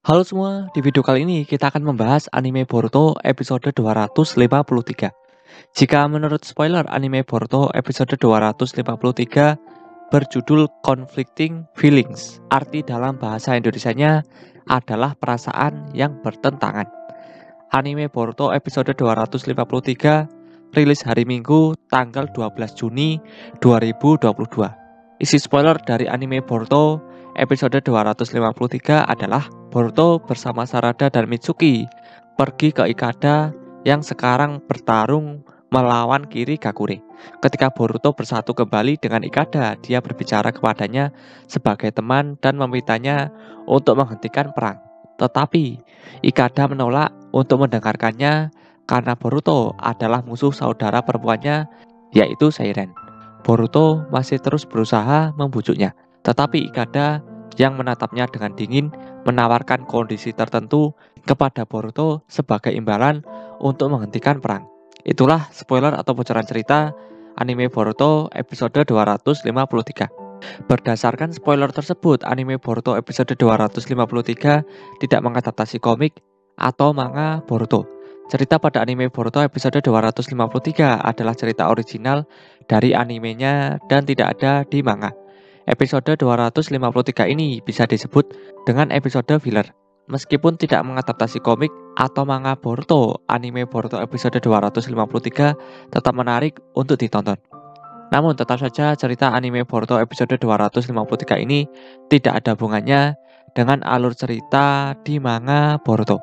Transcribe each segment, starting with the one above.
Halo semua, di video kali ini kita akan membahas anime Boruto episode 253. Jika menurut spoiler, anime Boruto episode 253 berjudul Conflicting Feelings. Arti dalam bahasa Indonesianya adalah perasaan yang bertentangan. Anime Boruto episode 253 rilis hari Minggu tanggal 12 Juni 2022. Isi spoiler dari anime Boruto episode 253 adalah Boruto bersama Sarada dan Mitsuki pergi ke Ikada yang sekarang bertarung melawan Kirigakure. Ketika Boruto bersatu kembali dengan Ikada, dia berbicara kepadanya sebagai teman dan memintanya untuk menghentikan perang. Tetapi Ikada menolak untuk mendengarkannya karena Boruto adalah musuh saudara perempuannya, yaitu Seiren. Boruto masih terus berusaha membujuknya, tetapi Ikada yang menatapnya dengan dingin menawarkan kondisi tertentu kepada Boruto sebagai imbalan untuk menghentikan perang. Itulah spoiler atau bocoran cerita anime Boruto episode 253. Berdasarkan spoiler tersebut, anime Boruto episode 253 tidak mengadaptasi komik atau manga Boruto. Cerita pada anime Boruto episode 253 adalah cerita original dari animenya dan tidak ada di manga. Episode 253 ini bisa disebut dengan episode filler. Meskipun tidak mengadaptasi komik atau manga Boruto, anime Boruto episode 253 tetap menarik untuk ditonton. Namun tetap saja cerita anime Boruto episode 253 ini tidak ada hubungannya dengan alur cerita di manga Boruto.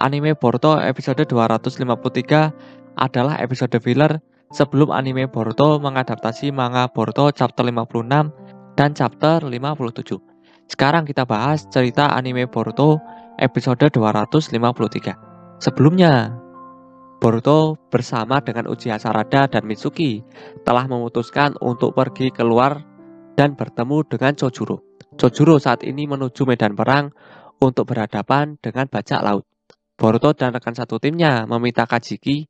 Anime Boruto episode 253 adalah episode filler sebelum anime Boruto mengadaptasi manga Boruto chapter 56 dan chapter 57. Sekarang kita bahas cerita anime Boruto episode 253. Sebelumnya, Boruto bersama dengan Uchiha Sarada dan Mitsuki telah memutuskan untuk pergi keluar dan bertemu dengan Chojuro. Chojuro saat ini menuju medan perang untuk berhadapan dengan bajak laut. Boruto dan rekan satu timnya meminta Kajiki,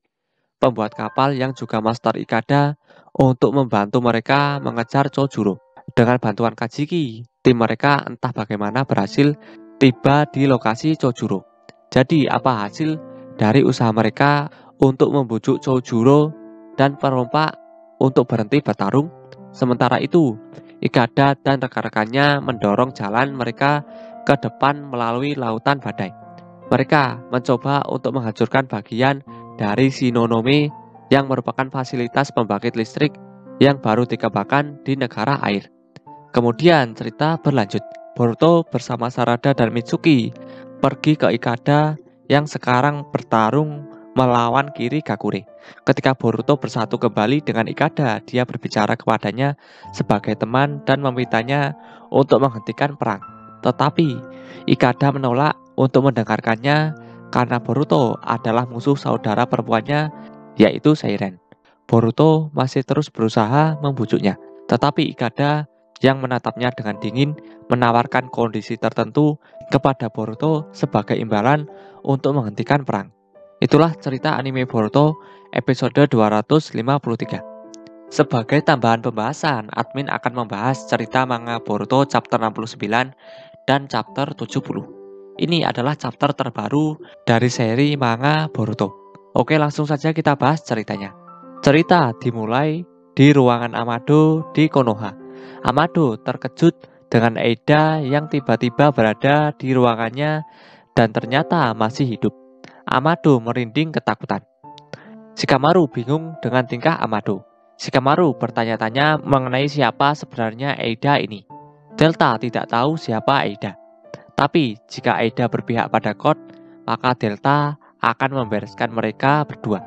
pembuat kapal yang juga master Ikada, untuk membantu mereka mengejar Chojuro. Dengan bantuan Kajiki, tim mereka entah bagaimana berhasil tiba di lokasi Chojuro. Jadi apa hasil dari usaha mereka untuk membujuk Chojuro dan perompak untuk berhenti bertarung? Sementara itu, Ikada dan rekan-rekannya mendorong jalan mereka ke depan melalui lautan badai. Mereka mencoba untuk menghancurkan bagian dari Shinonome yang merupakan fasilitas pembangkit listrik yang baru dikembangkan di negara air. Kemudian cerita berlanjut. Boruto bersama Sarada dan Mitsuki pergi ke Ikada yang sekarang bertarung melawan Kirigakure. Ketika Boruto bersatu kembali dengan Ikada, dia berbicara kepadanya sebagai teman dan memintanya untuk menghentikan perang. Tetapi Ikada menolak untuk mendengarkannya karena Boruto adalah musuh saudara perempuannya, yaitu Seiren. Boruto masih terus berusaha membujuknya, tetapi Ikada yang menatapnya dengan dingin menawarkan kondisi tertentu kepada Boruto sebagai imbalan untuk menghentikan perang. Itulah cerita anime Boruto episode 253. Sebagai tambahan pembahasan, admin akan membahas cerita manga Boruto chapter 69 dan chapter 70. Ini adalah chapter terbaru dari seri manga Boruto. Oke, langsung saja kita bahas ceritanya. Cerita dimulai di ruangan Amado di Konoha. Amado terkejut dengan Eida yang tiba-tiba berada di ruangannya dan ternyata masih hidup. Amado merinding ketakutan. Shikamaru bingung dengan tingkah Amado. Shikamaru bertanya-tanya mengenai siapa sebenarnya Eida ini. Delta tidak tahu siapa Eida. Tapi jika Eida berpihak pada Code, maka Delta akan membereskan mereka berdua.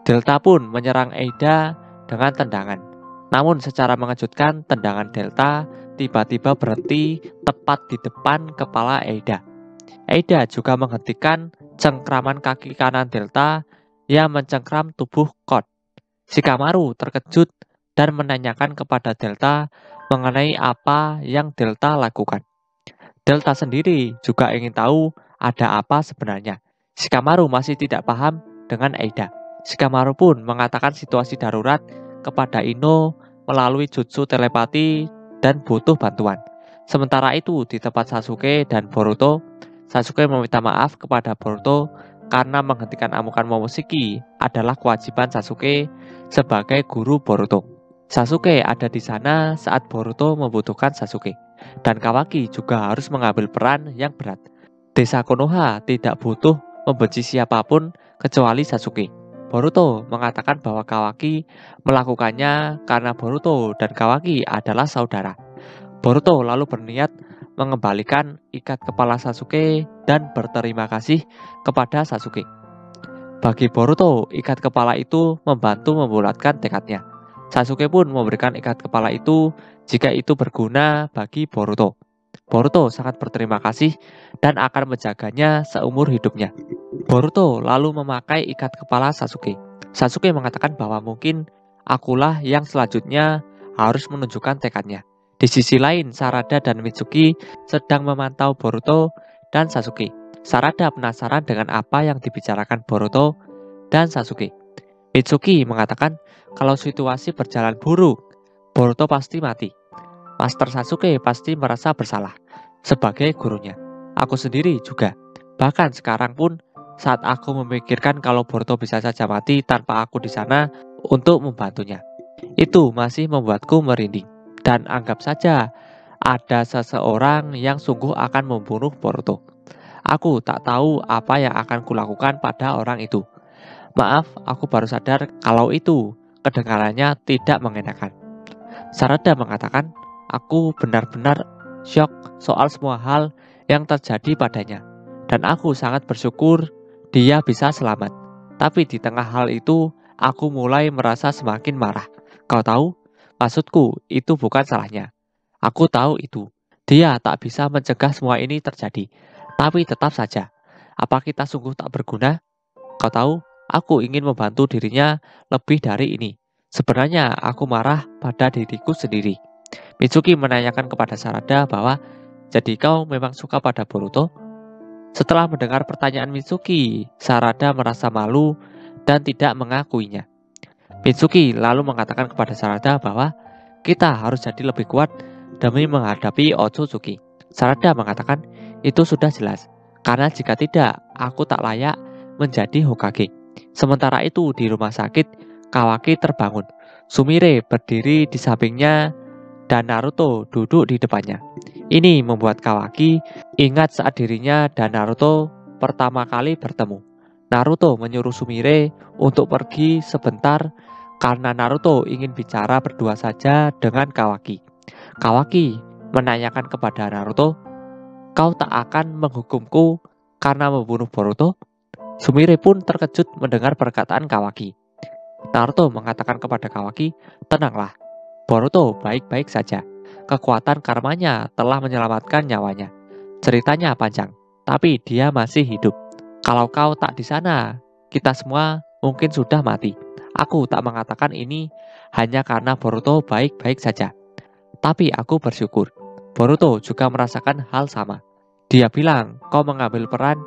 Delta pun menyerang Eida dengan tendangan. Namun secara mengejutkan, tendangan Delta tiba-tiba berhenti tepat di depan kepala Eida. Eida juga menghentikan cengkraman kaki kanan Delta yang mencengkram tubuh Code. Shikamaru terkejut dan menanyakan kepada Delta mengenai apa yang Delta lakukan. Delta sendiri juga ingin tahu ada apa sebenarnya. Shikamaru masih tidak paham dengan Eida. Shikamaru pun mengatakan situasi darurat kepada Ino melalui jutsu telepati dan butuh bantuan. Sementara itu di tempat Sasuke dan Boruto Sasuke meminta maaf kepada Boruto karena menghentikan amukan Momoshiki adalah kewajiban Sasuke sebagai guru Boruto. Sasuke ada di sana saat Boruto membutuhkan Sasuke, dan Kawaki juga harus mengambil peran yang berat. Desa Konoha tidak butuh membenci siapapun kecuali Sasuke. Boruto mengatakan bahwa Kawaki melakukannya karena Boruto dan Kawaki adalah saudara. Boruto lalu berniat mengembalikan ikat kepala Sasuke dan berterima kasih kepada Sasuke. Bagi Boruto, ikat kepala itu membantu membulatkan tekadnya. Sasuke pun memberikan ikat kepala itu jika itu berguna bagi Boruto. Boruto sangat berterima kasih dan akan menjaganya seumur hidupnya. Boruto lalu memakai ikat kepala Sasuke. Sasuke mengatakan bahwa mungkin akulah yang selanjutnya harus menunjukkan tekadnya. Di sisi lain, Sarada dan Mitsuki sedang memantau Boruto dan Sasuke. Sarada penasaran dengan apa yang dibicarakan Boruto dan Sasuke. Mitsuki mengatakan kalau situasi berjalan buruk, Boruto pasti mati. Master Sasuke pasti merasa bersalah sebagai gurunya. Aku sendiri juga. Bahkan sekarang pun saat aku memikirkan kalau Boruto bisa saja mati tanpa aku di sana untuk membantunya, itu masih membuatku merinding. Dan anggap saja ada seseorang yang sungguh akan membunuh Boruto. Aku tak tahu apa yang akan kulakukan pada orang itu. Maaf, aku baru sadar kalau itu kedengarannya tidak mengenakan. Sarada mengatakan, aku benar-benar syok soal semua hal yang terjadi padanya. Dan aku sangat bersyukur dia bisa selamat. Tapi di tengah hal itu, aku mulai merasa semakin marah. Kau tahu, maksudku itu bukan salahnya. Aku tahu itu. Dia tak bisa mencegah semua ini terjadi. Tapi tetap saja, apa kita sungguh tak berguna? Kau tahu, aku ingin membantu dirinya lebih dari ini. Sebenarnya aku marah pada diriku sendiri. Mitsuki menanyakan kepada Sarada bahwa, jadi kau memang suka pada Boruto? Setelah mendengar pertanyaan Mitsuki, Sarada merasa malu dan tidak mengakuinya. Mitsuki lalu mengatakan kepada Sarada bahwa kita harus jadi lebih kuat demi menghadapi Otsutsuki. Sarada mengatakan itu sudah jelas, karena jika tidak, aku tak layak menjadi Hokage. Sementara itu di rumah sakit, Kawaki terbangun. Sumire berdiri di sampingnya dan Naruto duduk di depannya. Ini membuat Kawaki ingat saat dirinya dan Naruto pertama kali bertemu. Naruto menyuruh Sumire untuk pergi sebentar karena Naruto ingin bicara berdua saja dengan Kawaki. Kawaki menanyakan kepada Naruto, kau tak akan menghukumku karena membunuh Boruto? Sumire pun terkejut mendengar perkataan Kawaki. Naruto mengatakan kepada Kawaki, tenanglah, Boruto baik-baik saja. Kekuatan karmanya telah menyelamatkan nyawanya. Ceritanya panjang, tapi dia masih hidup. Kalau kau tak di sana, kita semua mungkin sudah mati. Aku tak mengatakan ini hanya karena Boruto baik-baik saja. Tapi aku bersyukur. Boruto juga merasakan hal sama. Dia bilang, kau mengambil peran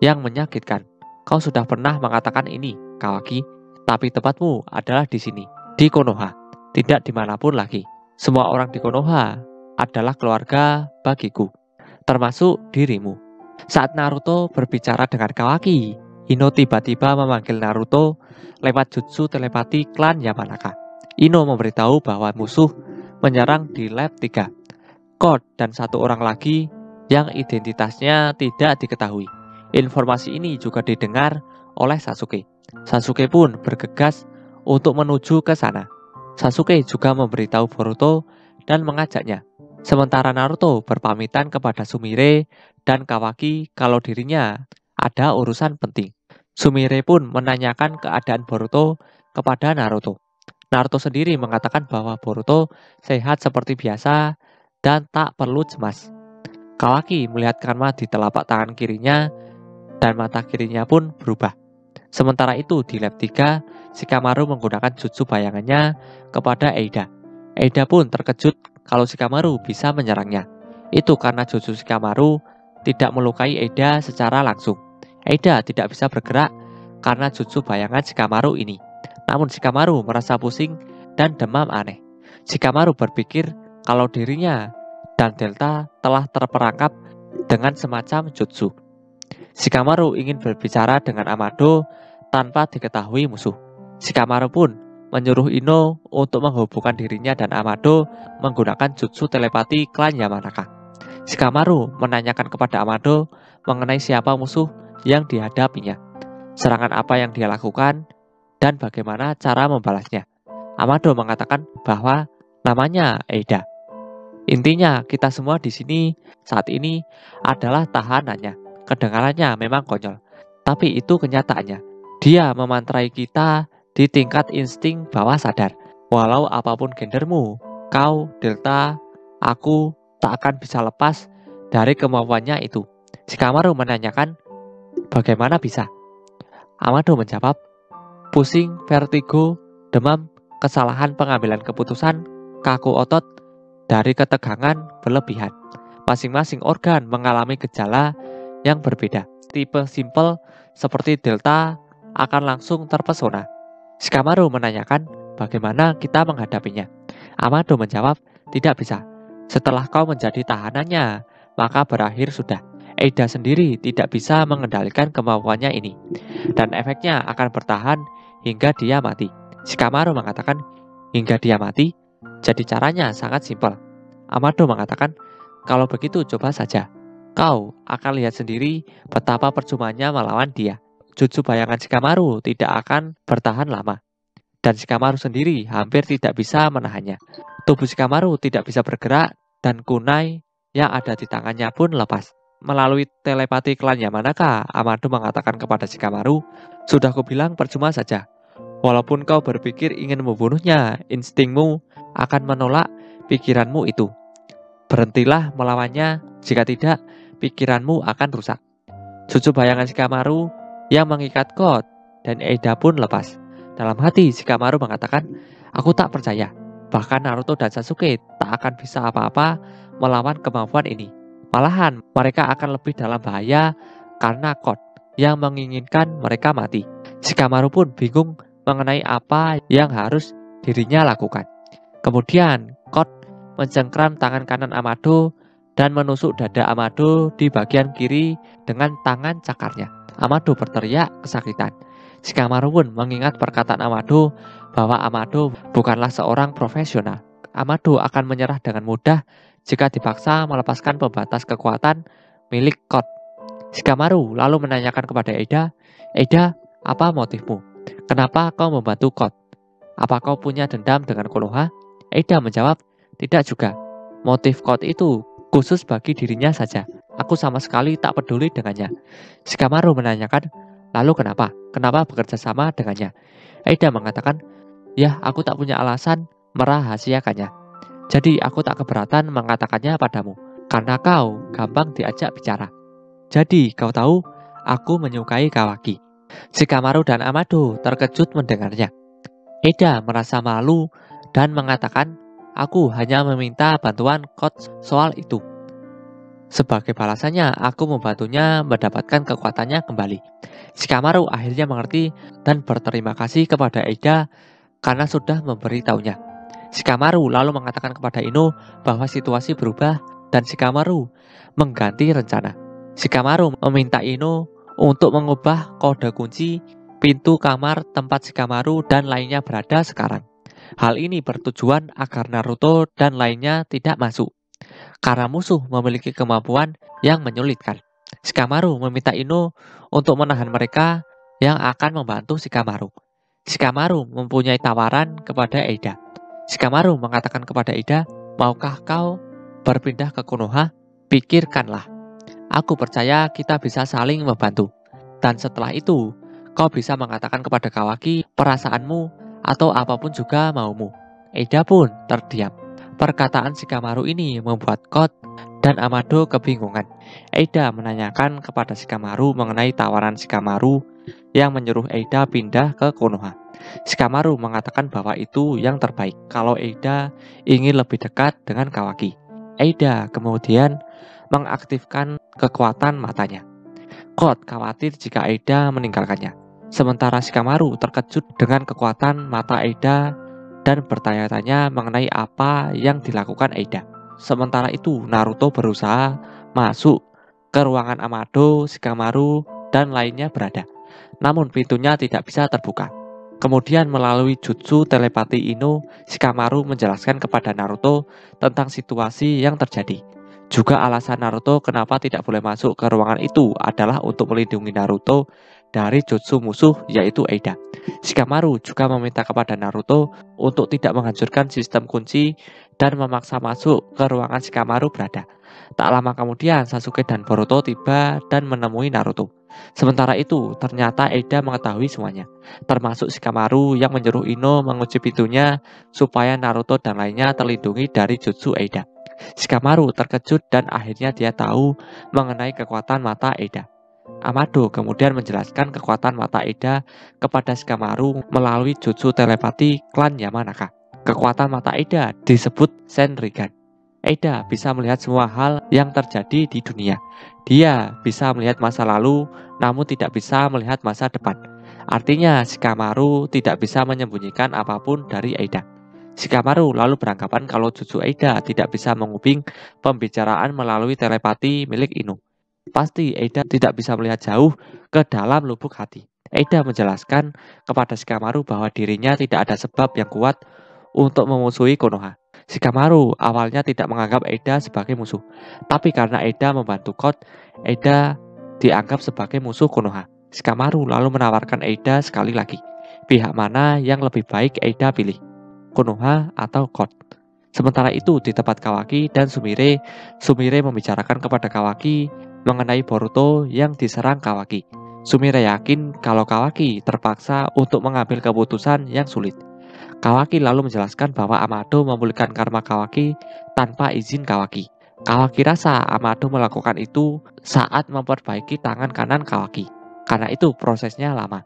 yang menyakitkan. Kau sudah pernah mengatakan ini, Kawaki. Tapi tempatmu adalah di sini, di Konoha. Tidak dimanapun lagi. Semua orang di Konoha adalah keluarga bagiku, termasuk dirimu. Saat Naruto berbicara dengan Kawaki, Ino tiba-tiba memanggil Naruto lewat jutsu telepati klan Yamanaka. Ino memberitahu bahwa musuh menyerang di lab 3. Code dan satu orang lagi yang identitasnya tidak diketahui. Informasi ini juga didengar oleh Sasuke. Sasuke pun bergegas untuk menuju ke sana. Sasuke juga memberitahu Boruto dan mengajaknya. Sementara Naruto berpamitan kepada Sumire dan Kawaki kalau dirinya ada urusan penting. Sumire pun menanyakan keadaan Boruto kepada Naruto. Naruto sendiri mengatakan bahwa Boruto sehat seperti biasa dan tak perlu cemas. Kawaki melihat karma di telapak tangan kirinya dan mata kirinya pun berubah. Sementara itu di lab 3, Shikamaru menggunakan jutsu bayangannya kepada Eida. Eida pun terkejut kalau Shikamaru bisa menyerangnya. Itu karena jutsu Shikamaru tidak melukai Eida secara langsung. Eida tidak bisa bergerak karena jutsu bayangan Shikamaru ini. Namun Shikamaru merasa pusing dan demam aneh. Shikamaru berpikir kalau dirinya dan Delta telah terperangkap dengan semacam jutsu. Shikamaru ingin berbicara dengan Amado tanpa diketahui musuh. Shikamaru pun menyuruh Ino untuk menghubungkan dirinya dan Amado menggunakan jutsu telepati klan Yamanaka. Shikamaru menanyakan kepada Amado mengenai siapa musuh yang dihadapinya, serangan apa yang dia lakukan, dan bagaimana cara membalasnya. Amado mengatakan bahwa namanya Eida. Intinya, kita semua di sini saat ini adalah tahanannya. Kedengarannya memang konyol, tapi itu kenyataannya. Dia memantrai kita di tingkat insting bawah sadar. Walau apapun gendermu, kau, Delta, aku tak akan bisa lepas dari kemampuannya itu. Shikamaru menanyakan, bagaimana bisa? Amado menjawab, pusing, vertigo, demam, kesalahan pengambilan keputusan, kaku otot, dari ketegangan berlebihan. Masing-masing organ mengalami gejala yang berbeda. Tipe simple seperti Delta akan langsung terpesona. Shikamaru menanyakan bagaimana kita menghadapinya. Amado menjawab, tidak bisa. Setelah kau menjadi tahanannya, maka berakhir sudah. Eida sendiri tidak bisa mengendalikan kemampuannya ini, dan efeknya akan bertahan hingga dia mati. Shikamaru mengatakan, hingga dia mati? Jadi caranya sangat simpel. Amado mengatakan, kalau begitu coba saja. Kau akan lihat sendiri betapa percumanya melawan dia. Jutsu bayangan Shikamaru tidak akan bertahan lama. Dan Shikamaru sendiri hampir tidak bisa menahannya. Tubuh Shikamaru tidak bisa bergerak dan kunai yang ada di tangannya pun lepas. Melalui telepati klan Yamanaka, Amado mengatakan kepada Shikamaru, sudah kubilang percuma saja. Walaupun kau berpikir ingin membunuhnya, instingmu akan menolak pikiranmu itu. Berhentilah melawannya, jika tidak, pikiranmu akan rusak. Jutsu bayangan Shikamaru yang mengikat Code dan Eida pun lepas. Dalam hati, Shikamaru mengatakan, aku tak percaya. Bahkan Naruto dan Sasuke tak akan bisa apa-apa melawan kemampuan ini. Malahan, mereka akan lebih dalam bahaya karena Code yang menginginkan mereka mati. Shikamaru pun bingung mengenai apa yang harus dirinya lakukan. Kemudian, Code mencengkram tangan kanan Amado dan menusuk dada Amado di bagian kiri dengan tangan cakarnya. Amado berteriak kesakitan. Shikamaru pun mengingat perkataan Amado bahwa Amado bukanlah seorang profesional. Amado akan menyerah dengan mudah jika dipaksa melepaskan pembatas kekuatan milik Code. Shikamaru lalu menanyakan kepada Eida, Eida, apa motifmu? Kenapa kau membantu Code? Apa kau punya dendam dengan Konoha? Eida menjawab, tidak juga. Motif Code itu khusus bagi dirinya saja. Aku sama sekali tak peduli dengannya. Shikamaru menanyakan, lalu kenapa? Kenapa bekerja sama dengannya? Eida mengatakan, ya aku tak punya alasan merahasiakannya. Jadi aku tak keberatan mengatakannya padamu, karena kau gampang diajak bicara. Jadi kau tahu, aku menyukai Kawaki. Shikamaru dan Amado terkejut mendengarnya. Eida merasa malu dan mengatakan, aku hanya meminta bantuan Code soal itu. Sebagai balasannya, aku membantunya mendapatkan kekuatannya kembali. Shikamaru akhirnya mengerti dan berterima kasih kepada Eida karena sudah memberitahunya. Shikamaru lalu mengatakan kepada Ino bahwa situasi berubah dan Shikamaru mengganti rencana. Shikamaru meminta Ino untuk mengubah kode kunci pintu kamar tempat Shikamaru dan lainnya berada sekarang. Hal ini bertujuan agar Naruto dan lainnya tidak masuk, karena musuh memiliki kemampuan yang menyulitkan. Shikamaru meminta Ino untuk menahan mereka yang akan membantu Shikamaru. Shikamaru mempunyai tawaran kepada Eida. Shikamaru mengatakan kepada Eida, maukah kau berpindah ke Konoha? Pikirkanlah. Aku percaya kita bisa saling membantu. Dan setelah itu, kau bisa mengatakan kepada Kawaki perasaanmu atau apapun juga maumu. Eida pun terdiam. Perkataan Shikamaru ini membuat Code dan Amado kebingungan. Eida menanyakan kepada Shikamaru mengenai tawaran Shikamaru yang menyuruh Eida pindah ke Konoha. Shikamaru mengatakan bahwa itu yang terbaik kalau Eida ingin lebih dekat dengan Kawaki. Eida kemudian mengaktifkan kekuatan matanya. Code khawatir jika Eida meninggalkannya. Sementara Shikamaru terkejut dengan kekuatan mata Eida dan bertanya-tanya mengenai apa yang dilakukan Eida. Sementara itu, Naruto berusaha masuk ke ruangan Amado, Shikamaru, dan lainnya berada. Namun pintunya tidak bisa terbuka. Kemudian melalui jutsu telepati Ino, Shikamaru menjelaskan kepada Naruto tentang situasi yang terjadi. Juga alasan Naruto kenapa tidak boleh masuk ke ruangan itu adalah untuk melindungi Naruto dari jutsu musuh yaitu Eida. Shikamaru juga meminta kepada Naruto untuk tidak menghancurkan sistem kunci dan memaksa masuk ke ruangan Shikamaru berada. Tak lama kemudian Sasuke dan Boruto tiba dan menemui Naruto. Sementara itu, ternyata Eida mengetahui semuanya, termasuk Shikamaru yang menyuruh Ino mengunci pintunya supaya Naruto dan lainnya terlindungi dari jutsu Eida. Shikamaru terkejut dan akhirnya dia tahu mengenai kekuatan mata Eida. Amado kemudian menjelaskan kekuatan mata Eida kepada Shikamaru melalui jutsu telepati klan Yamanaka. Kekuatan mata Eida disebut Senrigan. Eida bisa melihat semua hal yang terjadi di dunia. Dia bisa melihat masa lalu, namun tidak bisa melihat masa depan. Artinya, Shikamaru tidak bisa menyembunyikan apapun dari Eida. Shikamaru lalu beranggapan kalau jutsu Eida tidak bisa menguping pembicaraan melalui telepati milik Ino. Pasti Eida tidak bisa melihat jauh ke dalam lubuk hati. Eida menjelaskan kepada Shikamaru bahwa dirinya tidak ada sebab yang kuat untuk memusuhi Konoha. Shikamaru awalnya tidak menganggap Eida sebagai musuh, tapi karena Eida membantu Code, Eida dianggap sebagai musuh Konoha. Shikamaru lalu menawarkan Eida sekali lagi. Pihak mana yang lebih baik Eida pilih, Konoha atau Code? Sementara itu di tempat Kawaki dan Sumire membicarakan kepada Kawaki mengenai Boruto yang diserang Kawaki. Sumire yakin kalau Kawaki terpaksa untuk mengambil keputusan yang sulit. Kawaki lalu menjelaskan bahwa Amado memulihkan karma Kawaki tanpa izin Kawaki. Kawaki rasa Amado melakukan itu saat memperbaiki tangan kanan Kawaki. Karena itu prosesnya lama.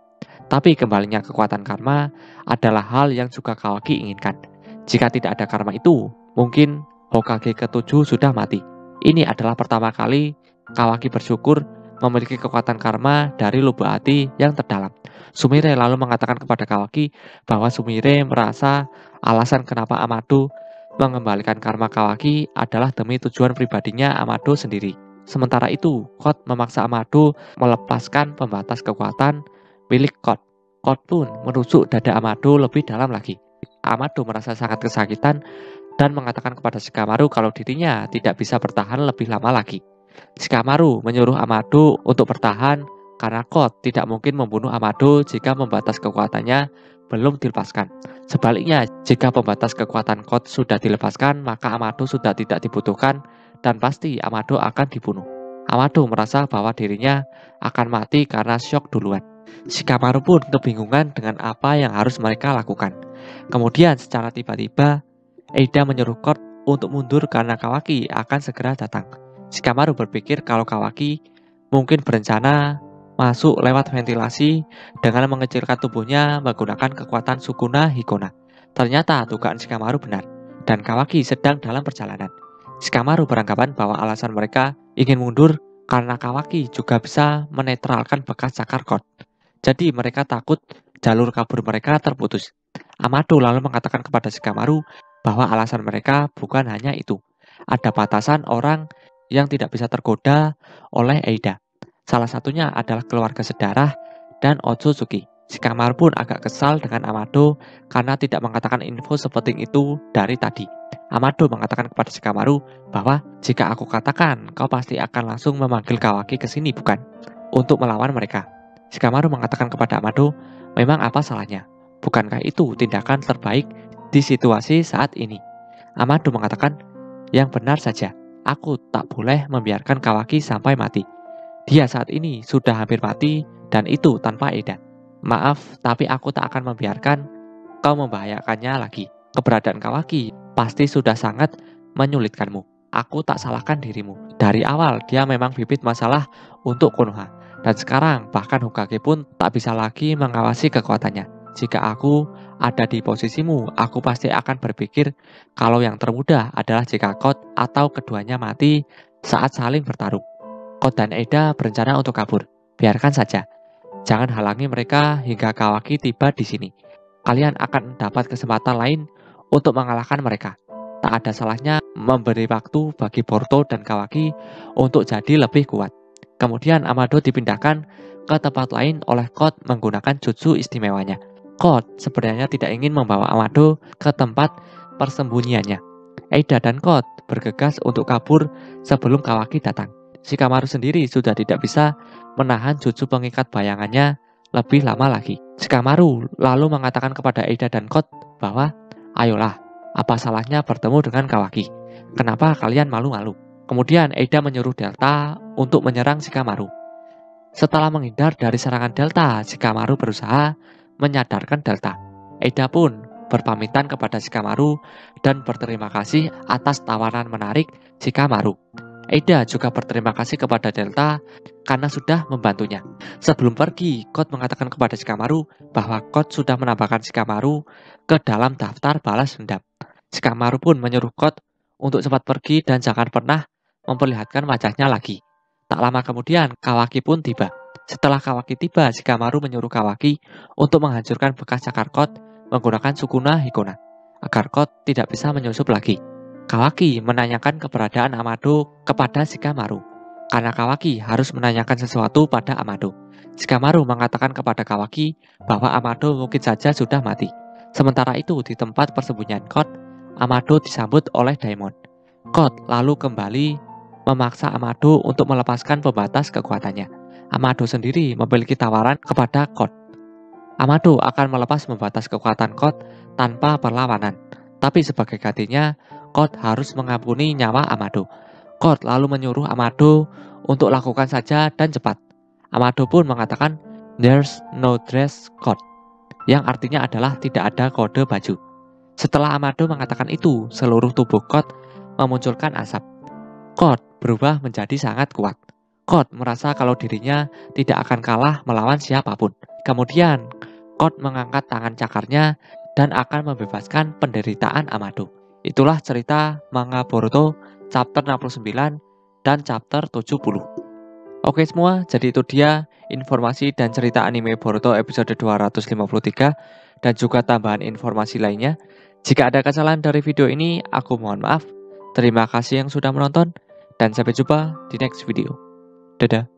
Tapi kembalinya kekuatan karma adalah hal yang juga Kawaki inginkan. Jika tidak ada karma itu, mungkin Hokage ke-7 sudah mati. Ini adalah pertama kali Kawaki bersyukur memiliki kekuatan karma dari lubuk hati yang terdalam. Sumire lalu mengatakan kepada Kawaki bahwa Sumire merasa alasan kenapa Amado mengembalikan karma Kawaki adalah demi tujuan pribadinya Amado sendiri. Sementara itu, Code memaksa Amado melepaskan pembatas kekuatan milik Code. Code pun menusuk dada Amado lebih dalam lagi. Amado merasa sangat kesakitan dan mengatakan kepada Shikamaru kalau dirinya tidak bisa bertahan lebih lama lagi. Shikamaru menyuruh Amado untuk bertahan karena Code tidak mungkin membunuh Amado jika pembatas kekuatannya belum dilepaskan. Sebaliknya, jika pembatas kekuatan Code sudah dilepaskan, maka Amado sudah tidak dibutuhkan dan pasti Amado akan dibunuh. Amado merasa bahwa dirinya akan mati karena syok duluan. Shikamaru pun kebingungan dengan apa yang harus mereka lakukan. Kemudian secara tiba-tiba, Eida menyuruh Code untuk mundur karena Kawaki akan segera datang. Shikamaru berpikir kalau Kawaki mungkin berencana masuk lewat ventilasi dengan mengecilkan tubuhnya menggunakan kekuatan Sukuna Hikona. Ternyata dugaan Shikamaru benar, dan Kawaki sedang dalam perjalanan. Shikamaru beranggapan bahwa alasan mereka ingin mundur karena Kawaki juga bisa menetralkan bekas cakar Code. Jadi mereka takut jalur kabur mereka terputus. Amado lalu mengatakan kepada Shikamaru bahwa alasan mereka bukan hanya itu. Ada batasan orang yang tidak bisa tergoda oleh Eida. Salah satunya adalah keluarga sedarah dan Otsutsuki. Shikamaru pun agak kesal dengan Amado karena tidak mengatakan info sepenting itu dari tadi. Amado mengatakan kepada Shikamaru bahwa jika aku katakan, kau pasti akan langsung memanggil Kawaki ke sini, bukan? Untuk melawan mereka. Shikamaru mengatakan kepada Amado, memang apa salahnya? Bukankah itu tindakan terbaik di situasi saat ini? Amado mengatakan, yang benar saja, aku tak boleh membiarkan Kawaki sampai mati. Dia saat ini sudah hampir mati dan itu tanpa Eida. Maaf, tapi aku tak akan membiarkan kau membahayakannya lagi. Keberadaan Kawaki pasti sudah sangat menyulitkanmu. Aku tak salahkan dirimu. Dari awal dia memang bibit masalah untuk Konoha. Dan sekarang bahkan Hokage pun tak bisa lagi mengawasi kekuatannya. Jika aku ada di posisimu, aku pasti akan berpikir kalau yang termudah adalah jika Code atau keduanya mati saat saling bertarung. Code dan Eida berencana untuk kabur. Biarkan saja. Jangan halangi mereka hingga Kawaki tiba di sini. Kalian akan dapat kesempatan lain untuk mengalahkan mereka. Tak ada salahnya memberi waktu bagi Boruto dan Kawaki untuk jadi lebih kuat. Kemudian Amado dipindahkan ke tempat lain oleh Code menggunakan jutsu istimewanya. Code sebenarnya tidak ingin membawa Amado ke tempat persembunyiannya. Eida dan Code bergegas untuk kabur sebelum Kawaki datang. Shikamaru sendiri sudah tidak bisa menahan jutsu pengikat bayangannya lebih lama lagi. Shikamaru lalu mengatakan kepada Eida dan Code bahwa, ayolah, apa salahnya bertemu dengan Kawaki? Kenapa kalian malu-malu? Kemudian Eida menyuruh Delta untuk menyerang Shikamaru. Setelah menghindar dari serangan Delta, Shikamaru berusaha menyadarkan Delta. Eida pun berpamitan kepada Shikamaru dan berterima kasih atas tawaran menarik Shikamaru. Eida juga berterima kasih kepada Delta karena sudah membantunya. Sebelum pergi, Code mengatakan kepada Shikamaru bahwa Code sudah menambahkan Shikamaru ke dalam daftar balas dendam. Shikamaru pun menyuruh Code untuk cepat pergi dan jangan pernah memperlihatkan wajahnya lagi. Tak lama kemudian, Kawaki pun tiba. Setelah Kawaki tiba, Shikamaru menyuruh Kawaki untuk menghancurkan bekas cakar Code menggunakan Sukuna Hikona, agar Code tidak bisa menyusup lagi. Kawaki menanyakan keberadaan Amado kepada Shikamaru, karena Kawaki harus menanyakan sesuatu pada Amado. Shikamaru mengatakan kepada Kawaki bahwa Amado mungkin saja sudah mati. Sementara itu, di tempat persembunyian Code, Amado disambut oleh Daimon. Code lalu kembali memaksa Amado untuk melepaskan pembatas kekuatannya. Amado sendiri memiliki tawaran kepada Code. Amado akan melepas pembatas kekuatan Code tanpa perlawanan, tapi sebagai gantinya, Code harus mengampuni nyawa Amado. Code lalu menyuruh Amado untuk lakukan saja dan cepat. Amado pun mengatakan, "There's no dress code," yang artinya adalah tidak ada kode baju. Setelah Amado mengatakan itu, seluruh tubuh Code memunculkan asap. Code berubah menjadi sangat kuat. Code merasa kalau dirinya tidak akan kalah melawan siapapun. Kemudian, Code mengangkat tangan cakarnya dan akan membebaskan penderitaan Amado. Itulah cerita manga Boruto chapter 69 dan chapter 70. Oke semua, jadi itu dia informasi dan cerita anime Boruto episode 253 dan juga tambahan informasi lainnya. Jika ada kesalahan dari video ini, aku mohon maaf. Terima kasih yang sudah menonton dan sampai jumpa di next video. Dadah.